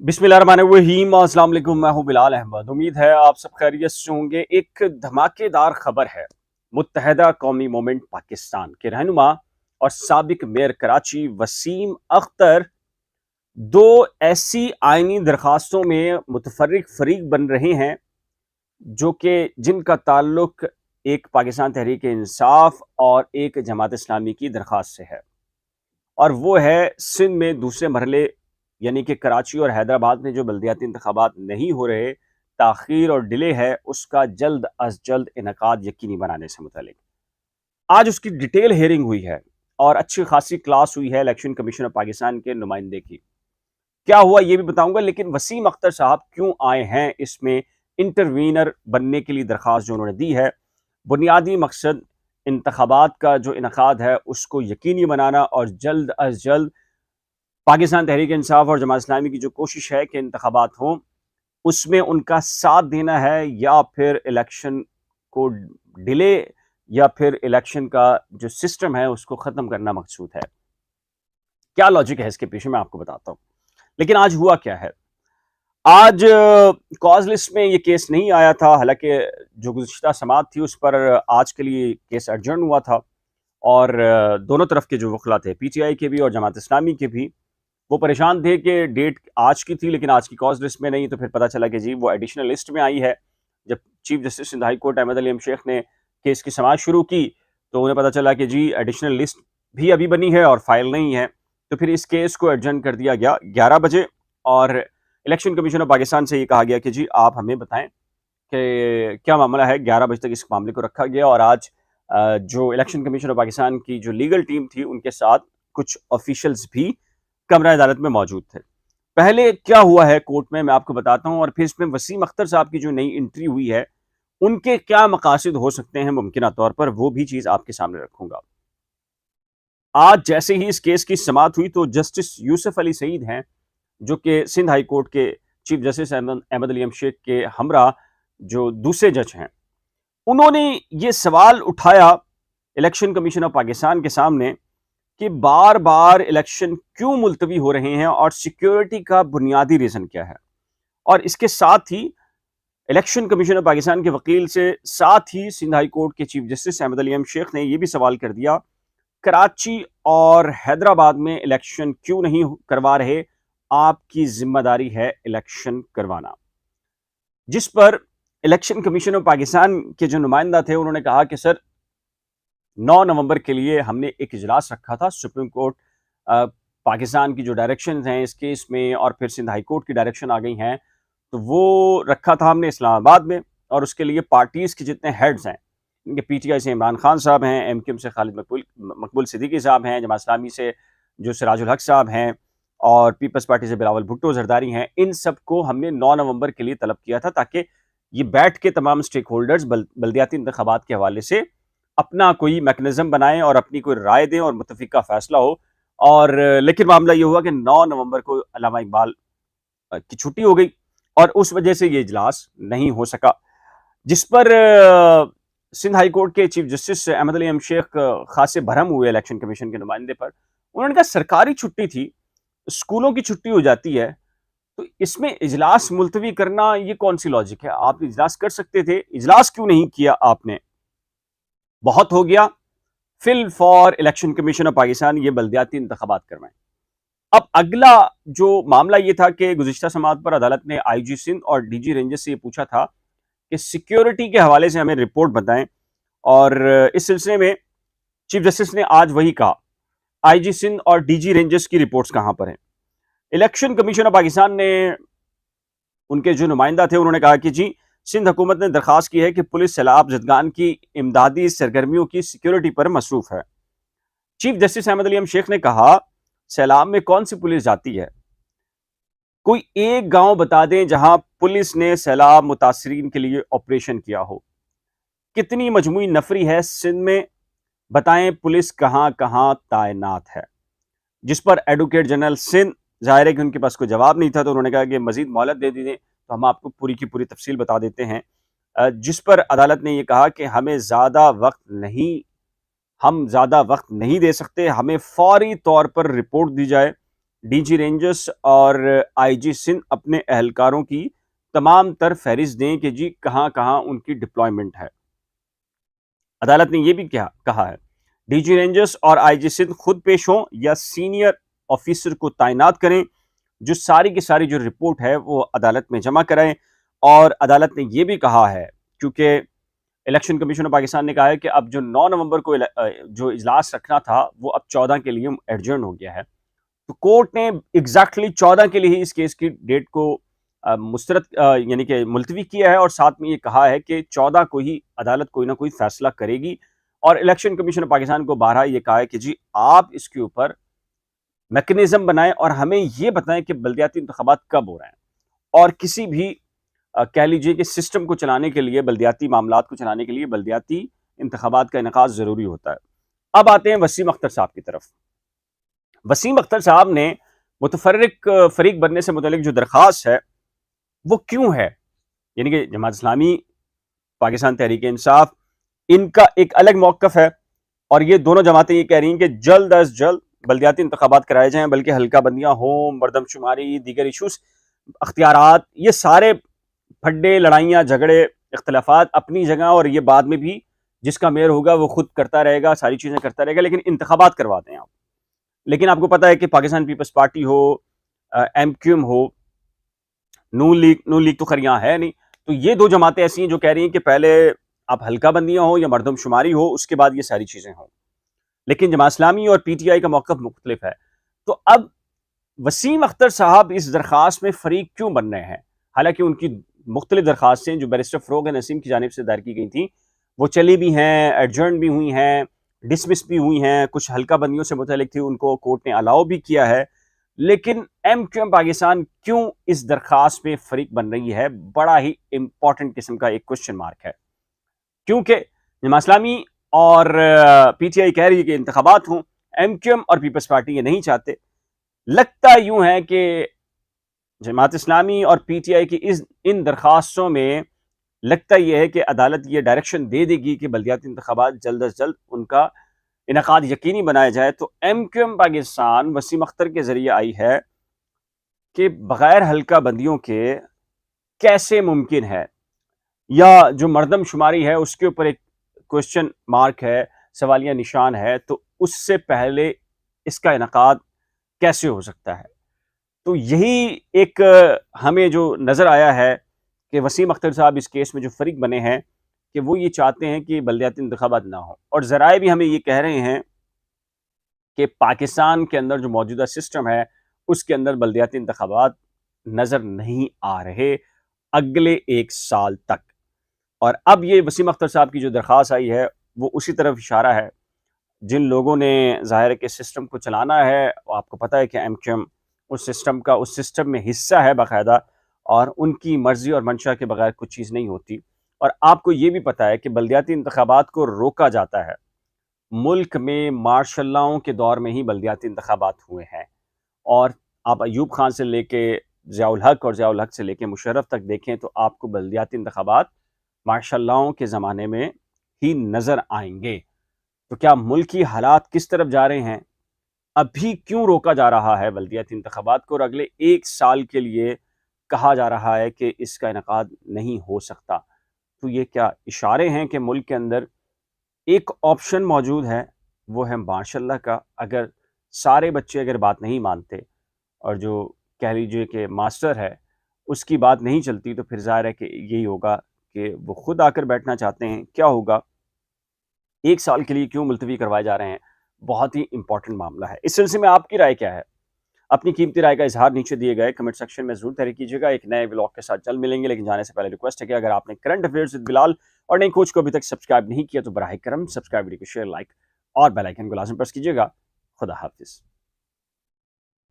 बिस्मिल्लाहिर्रहमानिर्रहीम। अस्सलाम वालेकुम। मैं हूं बिलाल अहमद। उम्मीद है आप सब खैरियत से होंगे। एक धमाकेदार खबर है। मुत्तहदा कौमी मूवमेंट पाकिस्तान के रहनुमा और साबिक मेयर कराची वसीम अख्तर दो ऐसी आईनी दरखास्तों में मुतफर्रिक फरीक बन रहे हैं जो कि जिनका ताल्लुक एक पाकिस्तान तहरीक इंसाफ और एक जमात इस्लामी की दरखास्त से है, और वो है सिंध में दूसरे मरहले यानी कि कराची और हैदराबाद में जो बल्दियाती इंतखाबात नहीं हो रहे, ताख़ीर और डिले है, उसका जल्द अज जल्द इनकाद यकीनी बनाने से मुतालिक आज उसकी डिटेल हेयरिंग हुई है और अच्छी खासी क्लास हुई है इलेक्शन कमीशन ऑफ पाकिस्तान के नुमाइंदे की। क्या हुआ ये भी बताऊंगा, लेकिन वसीम अख्तर साहब क्यों आए हैं इसमें इंटरवीनर बनने के लिए दरख्वास्त जो उन्होंने दी है, बुनियादी मकसद इंतखाबात का जो इनकाद है उसको यकीनी बनाना और जल्द अज जल्द पाकिस्तान तहरीक इंसाफ और जमात इस्लामी की जो कोशिश है कि इंतखाबात हों उसमें उनका साथ देना है, या फिर इलेक्शन को डिले या फिर इलेक्शन का जो सिस्टम है उसको ख़त्म करना मकसूद है। क्या लॉजिक है इसके पीछे मैं आपको बताता हूँ। लेकिन आज हुआ क्या है, आज कॉज लिस्ट में ये केस नहीं आया था, हालांकि जो गुज़िश्ता समाअत थी उस पर आज के लिए केस एडजर्न हुआ था और दोनों तरफ के जो वकला थे, पीटीआई के भी और जमात इस्लामी के भी, वो परेशान थे कि डेट आज की थी लेकिन आज की कॉज लिस्ट में नहीं। तो फिर पता चला कि जी वो एडिशनल लिस्ट में आई है। जब chief justice Sindh high court Ahmad Ali Sheikh ने केस की समाअत शुरू की तो उन्हें पता चला कि जी एडिशनल लिस्ट भी अभी बनी है और फाइल नहीं है। तो फिर इस केस को एडजर्न कर दिया गया 11 बजे और इलेक्शन कमीशन ऑफ पाकिस्तान से ये कहा गया कि जी आप हमें बताएं कि क्या मामला है। 11 बजे तक इस मामले को रखा गया और आज जो इलेक्शन कमीशन ऑफ पाकिस्तान की जो लीगल टीम थी उनके साथ कुछ ऑफिशियल्स भी कमरा अदालत में मौजूद थे। पहले क्या हुआ है कोर्ट में मैं आपको बताता हूं, और फिर इसमें वसीम अख्तर साहब की जो नई एंट्री हुई है उनके क्या मकासद हो सकते हैं मुमकिन तौर पर, वो भी चीज आपके सामने रखूंगा। आज जैसे ही इस केस की समाअत हुई तो जस्टिस यूसुफ अली सईद हैं जो कि सिंध हाई कोर्ट के चीफ जस्टिस अहमद अली शेख के हमरा जो दूसरे जज हैं, उन्होंने ये सवाल उठाया इलेक्शन कमीशन ऑफ पाकिस्तान के सामने कि बार बार इलेक्शन क्यों मुलतवी हो रहे हैं और सिक्योरिटी का बुनियादी रीजन क्या है। और इसके साथ ही इलेक्शन कमीशन ऑफ पाकिस्तान के वकील से साथ ही सिंध हाई कोर्ट के चीफ जस्टिस अहमद अली शेख ने यह भी सवाल कर दिया, कराची और हैदराबाद में इलेक्शन क्यों नहीं करवा रहे, आपकी जिम्मेदारी है इलेक्शन करवाना। जिस पर इलेक्शन कमीशन ऑफ पाकिस्तान के जो नुमाइंदा थे उन्होंने कहा कि सर 9 नवंबर के लिए हमने एक इजलास रखा था, सुप्रीम कोर्ट पाकिस्तान की जो डायरेक्शन हैं इस केस में और फिर सिंध हाई कोर्ट की डायरेक्शन आ गई हैं, तो वो रखा था हमने इस्लामाबाद में, और उसके लिए पार्टीज़ के जितने हेड्स हैं, इनके पीटीआई से इमरान खान साहब हैं, एमक्यूएम से खालिद मकबूल सिद्दीकी साहब हैं, जमात इस्लामी से जो सिराजुल हक साहब हैं और पीपल्स पार्टी से बिलावल भुट्टो जरदारी हैं, इन सब को हमने 9 नवंबर के लिए तलब किया था ताकि ये बैठ के तमाम स्टेक होल्डर्स बल्दियाती इंतखाबात के हवाले से अपना कोई मैकेनिज्म बनाएं और अपनी कोई राय दें और मुतफिका फैसला हो। और लेकिन मामला ये हुआ कि 9 नवंबर को अल्लामा इकबाल की छुट्टी हो गई और उस वजह से ये इजलास नहीं हो सका, जिस पर सिंध हाई कोर्ट के चीफ जस्टिस अहमद अली शेख खासे भरम हुए इलेक्शन कमीशन के नुमाइंदे पर। उन्होंने कहा सरकारी छुट्टी थी, स्कूलों की छुट्टी हो जाती है, तो इसमें इजलास मुलतवी करना ये कौन सी लॉजिक है, आप इजलास कर सकते थे, इजलास क्यों नहीं किया आपने, बहुत हो गया, fill for election commission of Pakistan ये बल्दियाती इंतखाबात करवाएं। अब अगला जो मामला ये था कि गुज़िश्ता समाअत पर अदालत ने आईजी सिंध और डीजी रेंजर्स से ये पूछा था कि सिक्योरिटी के हवाले से हमें रिपोर्ट बताएं, और इस सिलसिले में चीफ जस्टिस ने आज वही कहा, आईजी सिंध और डीजी रेंजर्स की रिपोर्ट्स कहां पर हैं। इलेक्शन कमीशन ऑफ पाकिस्तान ने उनके जो नुमाइंदा थे उन्होंने कहा कि जी सिंध हुकूमत ने दरखास्त की है कि पुलिस सैलाब जदगान की इमदादी सरगर्मियों की सिक्योरिटी पर मसरूफ है। चीफ जस्टिस अहमद अली शेख ने कहा सैलाब में कौन सी पुलिस जाती है, कोई एक गांव बता दें जहां पुलिस ने सैलाब मुतासरीन के लिए ऑपरेशन किया हो, कितनी मजमूई नफरी है सिंध में, बताएं पुलिस कहां कहां तैनात है। जिस पर एडवोकेट जनरल सिंध, जाहिर है कि उनके पास कोई जवाब नहीं था, तो उन्होंने कहा कि मजीद मोहलत दे दीजिए तो हम आपको पूरी की पूरी तफसील बता देते हैं। जिस पर अदालत ने यह कहा कि हम ज़्यादा वक्त नहीं दे सकते, हमें फौरी तौर पर रिपोर्ट दी जाए ڈی جی رینجرز اور آئی جی سندھ اپنے اہلکاروں کی تمام تر فہرست دیں کہ جی کہاں کہاں ان کی ڈپلائمنٹ ہے۔ عدالت نے یہ بھی کہا ہے ڈی جی رینجرز اور آئی جی سندھ خود پیش ہوں یا سینئر آفیسر کو تعینات کریں جو ساری کی ساری جو رپورٹ ہے وہ عدالت میں جمع کرائیں۔ اور عدالت نے یہ بھی کہا ہے کیونکہ الیکشن کمیشن آف پاکستان نے کہا ہے کہ اب جو 9 نومبر کو جو اجلاس رکھنا تھا وہ اب 14 کے لیے ایڈجرن ہو گیا ہے، تو کورٹ نے ایگزیکٹلی 14 کے لیے اس کیس کی ڈیٹ کو مسترد یعنی کہ ملتوی کیا ہے، اور ساتھ میں یہ کہا ہے کہ 14 کو ہی عدالت کوئی نہ کوئی فیصلہ کرے گی۔ اور الیکشن کمیشن آف پاکستان کو بارہا یہ کہا ہے کہ جی آپ اس کے اوپر میکنزم بنائیں اور ہمیں یہ بتائیں کہ بلدیاتی انتخابات کب ہو رہے ہیں، اور کسی بھی کہہ لیجئے کہ سسٹم کو چلانے کے لیے، بلدیاتی معاملات کو چلانے کے لیے بلدیاتی انتخابات کا انعقاد ضروری ہوتا ہے۔ اب آتے ہیں وسیم اختر صاحب کی طرف۔ وسیم اختر صاحب نے متفرق فریق بننے سے متعلق جو درخواست ہے وہ کیوں ہے، یعنی کہ جماعت اسلامی، پاکستان تحریک انصاف، ان کا ایک الگ موقف ہے، اور یہ دونوں جماعتیں یہ کہہ رہی ہیں کہ جلد از جلد بلدیاتی انتخابات کرائے جائیں، بلکہ حلقہ بندیاں ہوں، مردم شماری، دیگر ایشوز، اختیارات، یہ سارے پھڈے، لڑائیاں، جھگڑے، اختلافات اپنی جگہ، اور یہ بعد میں بھی جس کا میئر ہوگا وہ خود کرتا رہے گا، ساری چیزیں کرتا رہے گا، لیکن انتخابات کروا دیں آپ۔ لیکن آپ کو پتا ہے کہ پاکستان پیپلز پارٹی ہو، ایم کیو ایم ہو، نون لیگ تو خیر یہاں ہے نہیں، تو یہ دو جماعتیں ایسی ہیں جو کہہ رہی ہیں کہ پہلے آپ حلقہ بندیاں ہو یا مردم شماری ہو، اس کے بعد یہ ساری چیزیں ہوں۔ لیکن جماعت اسلامی اور پی ٹی آئی کا موقف مختلف ہے۔ تو اب وسیم اختر صاحب اس درخواست میں فریق کیوں بن رہے ہیں؟ حالانکہ ان کی مختلف درخواستیں جو بیرسٹر فروغ نسیم کی جانب سے دائر کی گئی تھیں وہ چلی بھی ہیں، ایڈجرن بھی ہوئی ہیں، ڈسمس بھی ہوئی ہیں، کچھ حلقہ بندیوں سے متعلق تھی ان کو کورٹ نے الاؤ بھی کیا ہے، لیکن ایم کیو ایم پاکستان کیوں اس درخواست میں فریق بن رہی ہے؟ بڑا ہی امپورٹنٹ قسم کا ایک کوشچن مارک ہے، کیونکہ جماعت اسلامی اور پی ٹی آئی کہہ رہی ہے کہ انتخابات ہوں، ایم کیو ایم اور پیپلز پارٹی یہ نہیں چاہتے۔ لگتا یوں ہے کہ جماعت اسلامی اور پی ٹی آئی کی ان درخواستوں میں لگتا یہ ہے کہ عدالت یہ ڈائریکشن دے دے گی کہ بلدیاتی انتخابات جلد از جلد ان کا انعقاد یقینی بنایا جائے۔ تو M Q M Pakistan Waseem Akhtar کے ذریعے آئی ہے کہ بغیر حلقہ بندیوں کے کیسے ممکن ہے، یا جو مردم شماری ہے اس کے اوپر ایک کوشچن مارک ہے، سوالیہ نشان ہے، تو اس سے پہلے اس کا انعقاد کیسے ہو سکتا ہے؟ تو یہی ایک ہمیں جو نظر آیا ہے کہ وسیم اختر صاحب اس کیس میں جو فریق بنے ہیں کہ وہ یہ چاہتے ہیں کہ بلدیاتی انتخابات نہ ہوں، اور ذرائع بھی ہمیں یہ کہہ رہے ہیں کہ پاکستان کے اندر جو موجودہ سسٹم ہے اس کے اندر بلدیاتی انتخابات نظر نہیں آ رہے اگلے 1 سال تک۔ اور اب یہ وسیم اختر صاحب کی جو درخواست آئی ہے وہ اسی طرف اشارہ ہے، جن لوگوں نے ظاہر ہے کہ سسٹم کو چلانا ہے، آپ کو پتہ ہے کہ ایم کیو ایم اس سسٹم میں حصہ ہے باقاعدہ، اور ان کی مرضی اور منشا کے بغیر کچھ چیز نہیں ہوتی۔ اور آپ کو یہ بھی پتہ ہے کہ بلدیاتی انتخابات کو روکا جاتا ہے، ملک میں مارشل لاؤں کے دور میں ہی بلدیاتی انتخابات ہوئے ہیں، اور آپ ایوب خان سے لے کے ضیاء الحق اور ضیاء الحق سے لے کے مشرف تک دیکھیں تو آپ کو بلدیاتی انتخابات مارشل لاؤں کے زمانے میں ہی نظر آئیں گے۔ تو کیا ملکی حالات کس طرف جا رہے ہیں؟ ابھی کیوں روکا جا رہا ہے بلدیاتی انتخابات کو، اور اگلے 1 سال کے لیے کہا جا رہا ہے کہ اس کا انعقاد نہیں ہو سکتا؟ تو یہ کیا اشارے ہیں کہ ملک کے اندر ایک آپشن موجود ہے، وہ ہے ماشاء اللہ کا، اگر سارے بچے اگر بات نہیں مانتے اور جو کہہ لیجئے کہ ماسٹر ہے اس کی بات نہیں چلتی، تو پھر ظاہر ہے کہ یہی ہوگا کہ وہ خود آ کر بیٹھنا چاہتے ہیں۔ کیا ہوگا؟ 1 سال کے لیے کیوں ملتوی کروائے جا رہے ہیں؟ بہت ہی امپورٹنٹ معاملہ ہے۔ اس سلسلے میں آپ کی رائے کیا ہے؟ اپنی قیمتی رائے کا اظہار نیچے دیے گئے کمنٹ سیکشن میں ضرور تحریر کیجیے گا۔ ایک نئے ولاگ کے ساتھ جلد ملیں گے، لیکن جانے سے پہلے ریکویسٹ ہے کہ اگر آپ نے کرنٹ افیئرز ود بلال اور نئی کوچ کو ابھی تک سبسکرائب نہیں کیا تو براہ کرم سبسکرائب، ویڈیو کو شیئر، لائک اور بیل آئیکن کو لازم پریس کیجیے گا۔ خدا حافظ۔